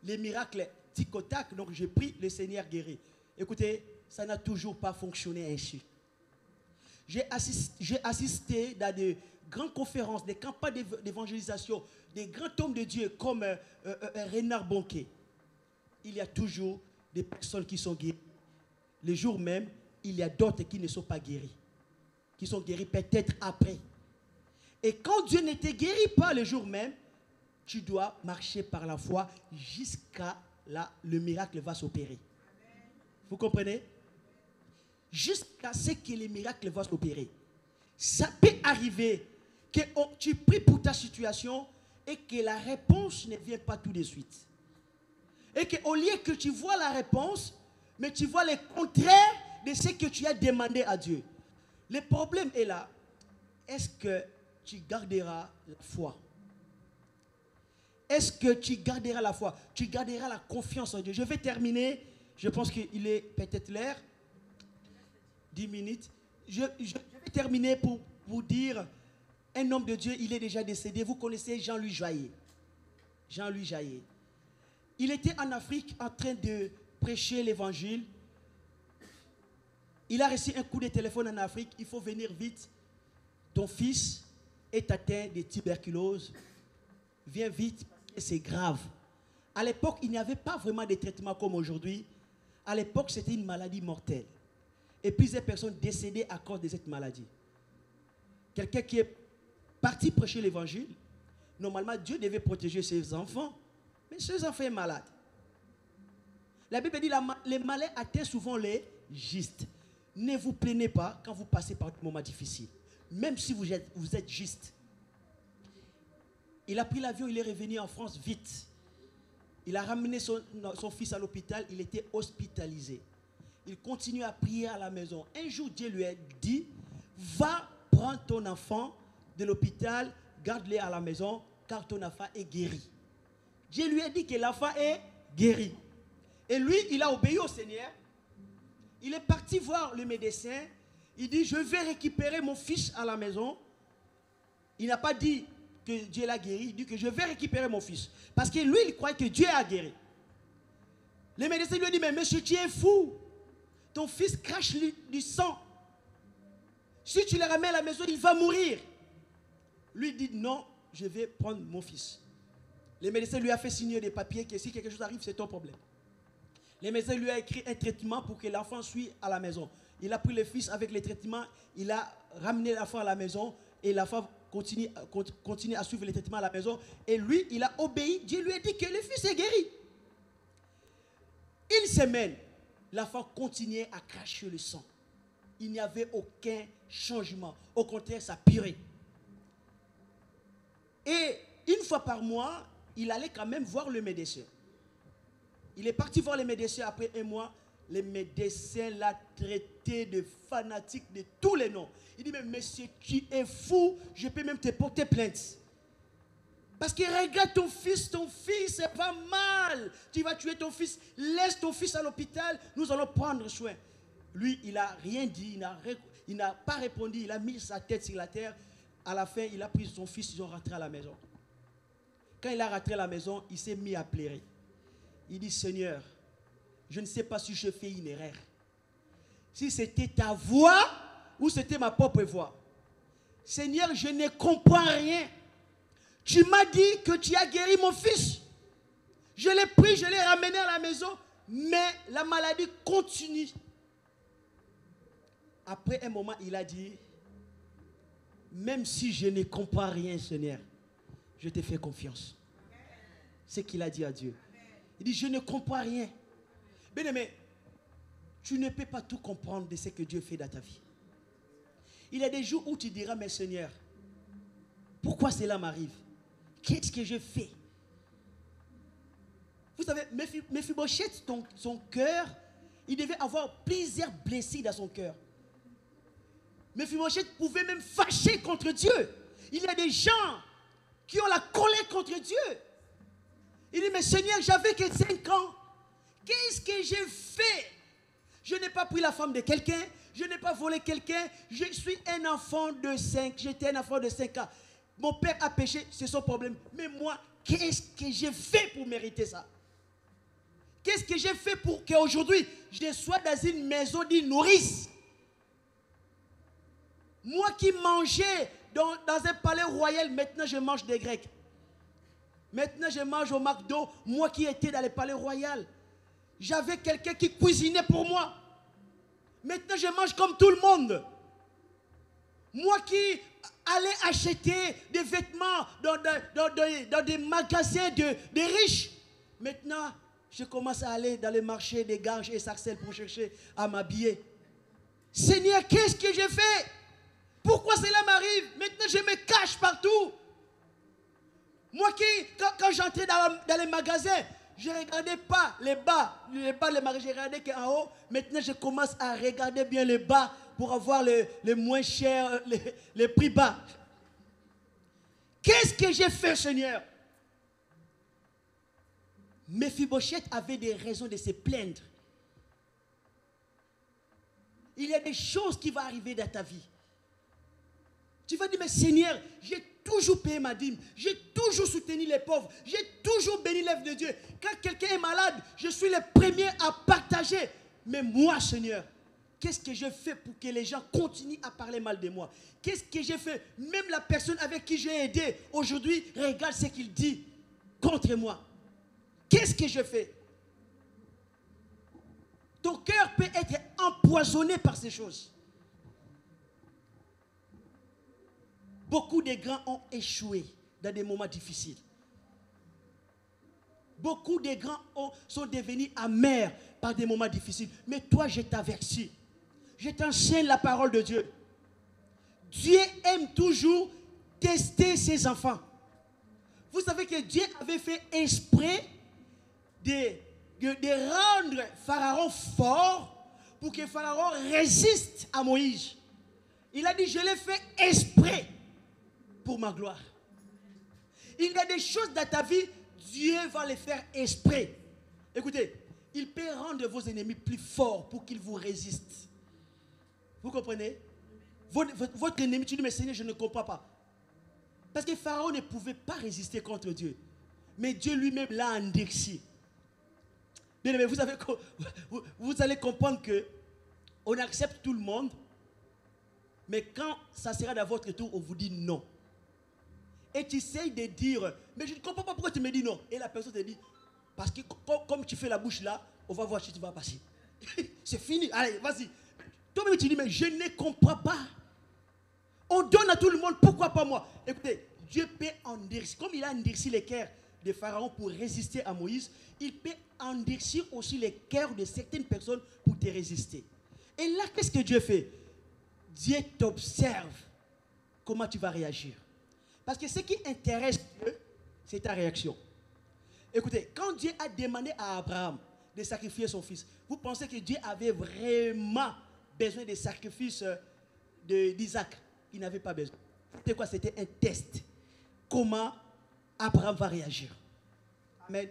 les miracles tic au tac, donc j'ai pris le Seigneur guéri. Écoutez, ça n'a toujours pas fonctionné ainsi. J'ai assisté dans de grandes conférences, des campagnes d'évangélisation, des grands hommes de Dieu comme Renard Bonquet. Il y a toujours des personnes qui sont guéries. Le jour même, il y a d'autres qui ne sont pas guéris, qui sont guéris peut-être après. Et quand Dieu ne te guérit pas le jour même, tu dois marcher par la foi jusqu'à là, le miracle va s'opérer. Vous comprenez? Jusqu'à ce que le miracle va s'opérer. Ça peut arriver que tu pries pour ta situation et que la réponse ne vient pas tout de suite. Et qu'au lieu que tu vois la réponse, mais tu vois le contraire de ce que tu as demandé à Dieu. Le problème est là. Est-ce que tu garderas la foi? Est-ce que tu garderas la foi? Tu garderas la confiance en Dieu? Je vais terminer. Je pense qu'il est peut-être l'heure. 10 minutes. Je vais terminer pour vous dire, un homme de Dieu, il est déjà décédé. Vous connaissez Jean-Louis Jaillet. Jean-Louis Jaillet. Il était en Afrique en train de prêcher l'évangile. Il a reçu un coup de téléphone en Afrique. Il faut venir vite. Ton fils est atteint de tuberculose. Viens vite, c'est grave. À l'époque, il n'y avait pas vraiment de traitement comme aujourd'hui. À l'époque, c'était une maladie mortelle. Et plusieurs personnes décédaient à cause de cette maladie. Quelqu'un qui est parti prêcher l'évangile, normalement, Dieu devait protéger ses enfants, mais ses enfants sont malades. La Bible dit que les malais atteignent souvent les justes. Ne vous plaignez pas quand vous passez par des moments difficiles. Même si vous êtes juste. Il a pris l'avion, il est revenu en France vite. Il a ramené son fils à l'hôpital, il était hospitalisé. Il continue à prier à la maison. Un jour, Dieu lui a dit, va prendre ton enfant de l'hôpital, garde-le à la maison, car ton enfant est guéri. Dieu lui a dit que l'enfant est guéri. Et lui, il a obéi au Seigneur. Il est parti voir le médecin. Il dit, je vais récupérer mon fils à la maison. Il n'a pas dit que Dieu l'a guéri. Il dit que je vais récupérer mon fils. Parce que lui, il croit que Dieu a guéri. Le médecin lui a dit, mais monsieur, tu es fou. Ton fils crache du sang. Si tu le ramènes à la maison, il va mourir. Lui dit, non, je vais prendre mon fils. Le médecin lui a fait signer des papiers que si quelque chose arrive, c'est ton problème. Le médecin lui a écrit un traitement pour que l'enfant suive à la maison. Il a pris le fils avec les traitements, il a ramené l'enfant à la maison et l'enfant continue à suivre les traitements à la maison. Et lui, il a obéi. Dieu lui a dit que le fils est guéri. Une semaine, l'enfant continuait à cracher le sang. Il n'y avait aucun changement. Au contraire, ça pirait. Et une fois par mois, il allait quand même voir le médecin. Il est parti voir les médecins après un mois. Les médecins l'ont traité de fanatique de tous les noms. Il dit, mais monsieur, tu es fou, je peux même te porter plainte. Parce que regarde ton fils va mal. Tu vas tuer ton fils, laisse ton fils à l'hôpital, nous allons prendre soin. Lui, il n'a rien dit, il n'a pas répondu, il a mis sa tête sur la terre. À la fin, il a pris son fils, ils ont rentré à la maison. Quand il a rentré à la maison, il s'est mis à pleurer. Il dit, Seigneur, je ne sais pas si je fais une erreur. Si c'était ta voix ou c'était ma propre voix. Seigneur, je ne comprends rien. Tu m'as dit que tu as guéri mon fils. Je l'ai pris, je l'ai ramené à la maison, mais la maladie continue. Après un moment, il a dit, même si je ne comprends rien, Seigneur, je te fais confiance. C'est ce qu'il a dit à Dieu. Il dit, je ne comprends rien. Bien-aimé, tu ne peux pas tout comprendre de ce que Dieu fait dans ta vie. Il y a des jours où tu diras, mais Seigneur, pourquoi cela m'arrive? Qu'est-ce que je fais? Vous savez, Mephibosheth, son cœur, il devait avoir plusieurs blessures dans son cœur. Mephibosheth pouvait même fâcher contre Dieu. Il y a des gens qui ont la colère contre Dieu. Il dit, mais Seigneur, j'avais que 5 ans. Qu'est-ce que j'ai fait? Je n'ai pas pris la femme de quelqu'un. Je n'ai pas volé quelqu'un. Je suis un enfant de 5. J'étais un enfant de 5 ans. Mon père a péché, c'est son problème. Mais moi, qu'est-ce que j'ai fait pour mériter ça? Qu'est-ce que j'ai fait pour qu'aujourd'hui, je sois dans une maison d'une nourrice? Moi qui mangeais dans un palais royal, maintenant je mange des Grecs. Maintenant je mange au McDo, moi qui étais dans le palais royal. J'avais quelqu'un qui cuisinait pour moi. Maintenant je mange comme tout le monde. Moi qui allais acheter des vêtements dans des magasins de riches. Maintenant je commence à aller dans les marchés des Ganges et Sarcelles pour chercher à m'habiller. Seigneur, qu'est-ce que j'ai fait? Pourquoi cela m'arrive? Maintenant je me cache partout. Moi qui, quand j'entrais dans les magasins, je ne regardais pas les bas les magasins, je regardais qu'en haut. Maintenant je commence à regarder bien les bas pour avoir les moins chers, les prix bas. Qu'est-ce que j'ai fait, Seigneur? Mephibosheth avait des raisons de se plaindre. Il y a des choses qui vont arriver dans ta vie. Tu vas dire, mais Seigneur, j'ai toujours payé ma dîme, j'ai toujours soutenu les pauvres, j'ai toujours béni l'œuvre de Dieu. Quand quelqu'un est malade, je suis le premier à partager. Mais moi, Seigneur, qu'est-ce que je fais pour que les gens continuent à parler mal de moi? Qu'est-ce que j'ai fait? Même la personne avec qui j'ai aidé, aujourd'hui, regarde ce qu'il dit contre moi. qu'est-ce que je fais? Ton cœur peut être empoisonné par ces choses. Beaucoup de grands ont échoué dans des moments difficiles. Beaucoup de grands sont devenus amers par des moments difficiles. Mais toi, je t'avertis. Je t'enseigne la parole de Dieu. Dieu aime toujours tester ses enfants. Vous savez que Dieu avait fait exprès de rendre Pharaon fort pour que Pharaon résiste à Moïse. Il a dit, je l'ai fait exprès pour ma gloire. Il y a des choses dans ta vie, Dieu va les faire exprès. Écoutez, il peut rendre vos ennemis plus forts pour qu'ils vous résistent. Vous comprenez? Votre ennemi, tu dis, mais Seigneur, je ne comprends pas. Parce que Pharaon ne pouvait pas résister contre Dieu. Mais Dieu lui-même l'a endurci. Bien aimé, vous allez comprendre que on accepte tout le monde, mais quand ça sera dans votre tour, on vous dit non. Et tu essayes de dire, mais je ne comprends pas pourquoi tu me dis non. Et la personne te dit, parce que comme tu fais la bouche là, on va voir si tu vas passer. C'est fini, allez, vas-y. Toi-même tu dis, mais je ne comprends pas. On donne à tout le monde, pourquoi pas moi? Écoutez, Dieu peut endurcir, comme il a endurci les cœurs de Pharaon pour résister à Moïse, il peut endurcir aussi les cœurs de certaines personnes pour te résister. Et là, qu'est-ce que Dieu fait? Dieu t'observe comment tu vas réagir. Parce que ce qui intéresse Dieu, c'est ta réaction. Écoutez, quand Dieu a demandé à Abraham de sacrifier son fils, vous pensez que Dieu avait vraiment besoin des sacrifices d'Isaac? Il n'avait pas besoin. C'était quoi? C'était un test. Comment Abraham va réagir? Amen.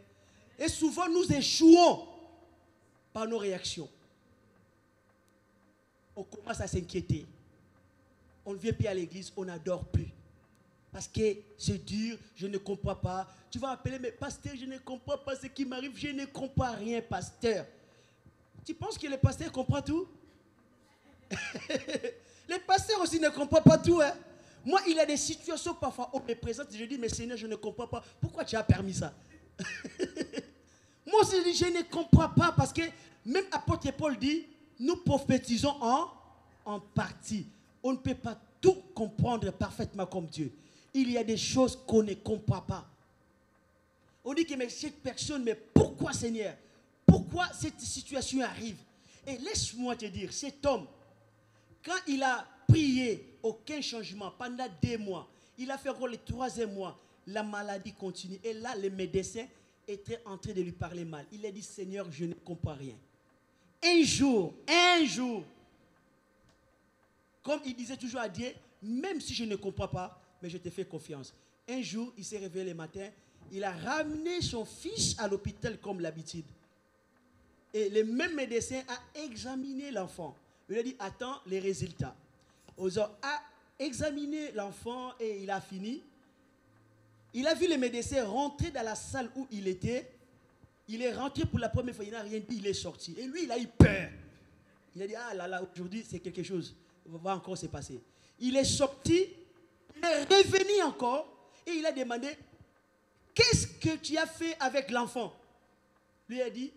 Et souvent, nous échouons par nos réactions. On commence à s'inquiéter. On ne vient plus à l'église, on n'adore plus. Parce que c'est dur, je ne comprends pas. Tu vas appeler, mais pasteur, je ne comprends pas ce qui m'arrive, je ne comprends rien, pasteur. Tu penses que le pasteur comprend tout? Les pasteurs aussi ne comprennent pas tout. Hein? Moi, il y a des situations parfois, on me présente, je dis, mais Seigneur, je ne comprends pas. Pourquoi tu as permis ça? Moi aussi, je dis, je ne comprends pas, parce que même apôtre Paul dit, nous prophétisons en partie. On ne peut pas tout comprendre parfaitement comme Dieu. Il y a des choses qu'on ne comprend pas. On dit que mais cette personne, mais pourquoi Seigneur? Pourquoi cette situation arrive? Et laisse-moi te dire, cet homme, quand il a prié, aucun changement, pendant 2 mois, il a fait encore le 3e mois, la maladie continue. Et là, les médecins étaient en train de lui parler mal. Il a dit, Seigneur, je ne comprends rien. Un jour, comme il disait toujours à Dieu, même si je ne comprends pas, mais je te fais confiance. Un jour, il s'est réveillé le matin, il a ramené son fils à l'hôpital comme l'habitude. Et le même médecin a examiné l'enfant. Il a dit, attends les résultats. Il a examiné l'enfant et il a fini. Il a vu le médecin rentrer dans la salle où il était. Il est rentré pour la première fois, il n'a rien dit, il est sorti. Et lui, il a eu peur. Il a dit, ah là là, aujourd'hui, c'est quelque chose. Va encore se passer. Il est sorti, il est revenu encore et il a demandé, qu'est-ce que tu as fait avec l'enfant? Lui a dit,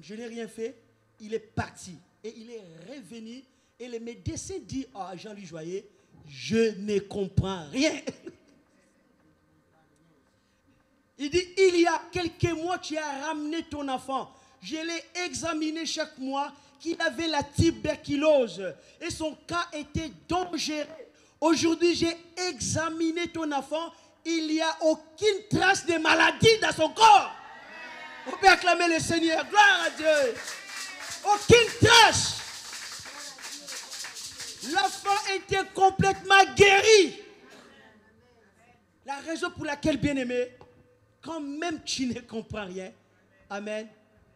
je n'ai rien fait. Il est parti et il est revenu et le médecin dit à Jean-Louis Joyer, je ne comprends rien. Il dit, il y a quelques mois, tu as ramené ton enfant. Je l'ai examiné chaque mois, qu'il avait la tuberculose. Et son cas était dangereux. Aujourd'hui, j'ai examiné ton enfant. Il n'y a aucune trace de maladie dans son corps. On peut acclamer le Seigneur. Gloire à Dieu. Aucune trace. L'enfant était complètement guéri. La raison pour laquelle, bien-aimé, quand même tu ne comprends rien, amen,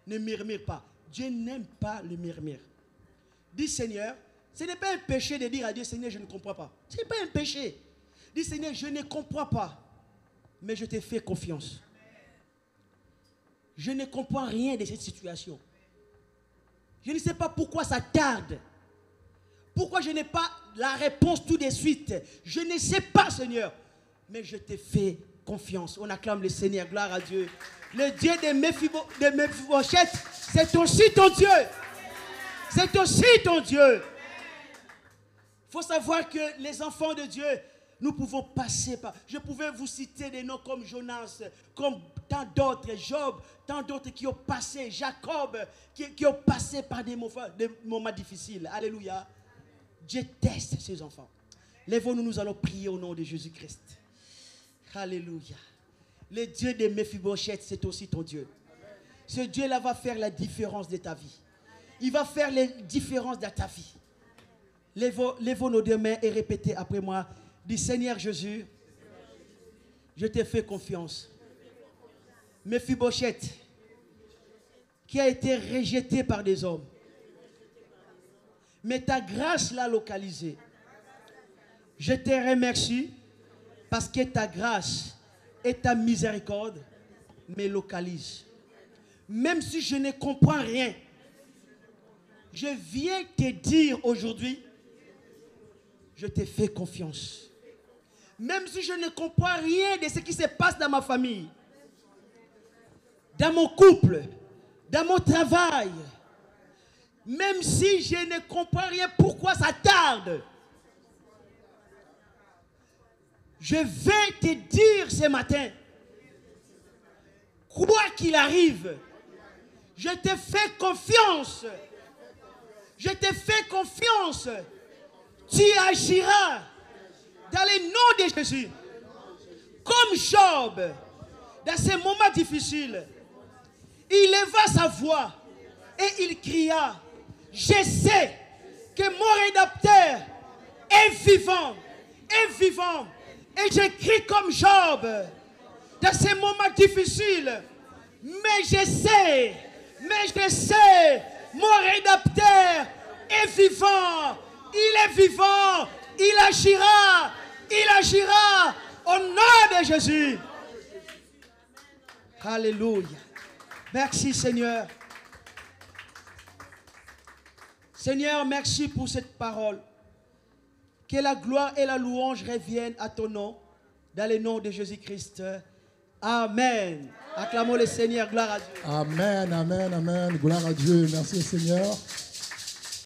ne murmure pas. Dieu n'aime pas le murmure. Dis Seigneur, ce n'est pas un péché de dire à Dieu, Seigneur, je ne comprends pas. Ce n'est pas un péché. Dis Seigneur, je ne comprends pas, mais je te fais confiance. Je ne comprends rien de cette situation. Je ne sais pas pourquoi ça tarde. Pourquoi je n'ai pas la réponse tout de suite. Je ne sais pas, Seigneur, mais je te fais confiance. On acclame le Seigneur, gloire à Dieu. Le Dieu de Méphibosheth, c'est aussi ton Dieu. C'est aussi ton Dieu. Il faut savoir que les enfants de Dieu, nous pouvons passer par... Je pouvais vous citer des noms comme Jonas, comme tant d'autres, Job, tant d'autres qui ont passé, Jacob, qui ont passé par des moments difficiles. Alléluia. Dieu teste ses enfants. Lèvons-nous, nous allons prier au nom de Jésus-Christ. Alléluia. Le Dieu de Méphibosheth, c'est aussi ton Dieu. Ce Dieu-là va faire la différence de ta vie. Il va faire les différences de ta vie. Lèvons nos deux mains et répétez après moi. Dis, Seigneur Jésus, je te fais confiance. Méphibosheth, qui a été rejeté par des hommes, mais ta grâce l'a localisé. Je te remercie parce que ta grâce et ta miséricorde me localisent. Même si je ne comprends rien, je viens te dire aujourd'hui, je te fais confiance. Même si je ne comprends rien de ce qui se passe dans ma famille, dans mon couple, dans mon travail, même si je ne comprends rien pourquoi ça tarde, je vais te dire ce matin, quoi qu'il arrive, je te fais confiance. Je te fais confiance. Tu agiras dans le nom de Jésus. Comme Job, dans ces moments difficiles, il leva sa voix et il cria, je sais que mon rédempteur est vivant, Et je crie comme Job dans ces moments difficiles. Mais je sais, mon rédempteur est vivant. Il est vivant. Il agira au nom de Jésus. Alléluia. Merci Seigneur. Seigneur, merci pour cette parole. Que la gloire et la louange reviennent à ton nom, dans le nom de Jésus-Christ. Amen. Acclamons le Seigneur, gloire à Dieu. Amen, amen, amen. Gloire à Dieu. Merci Seigneur.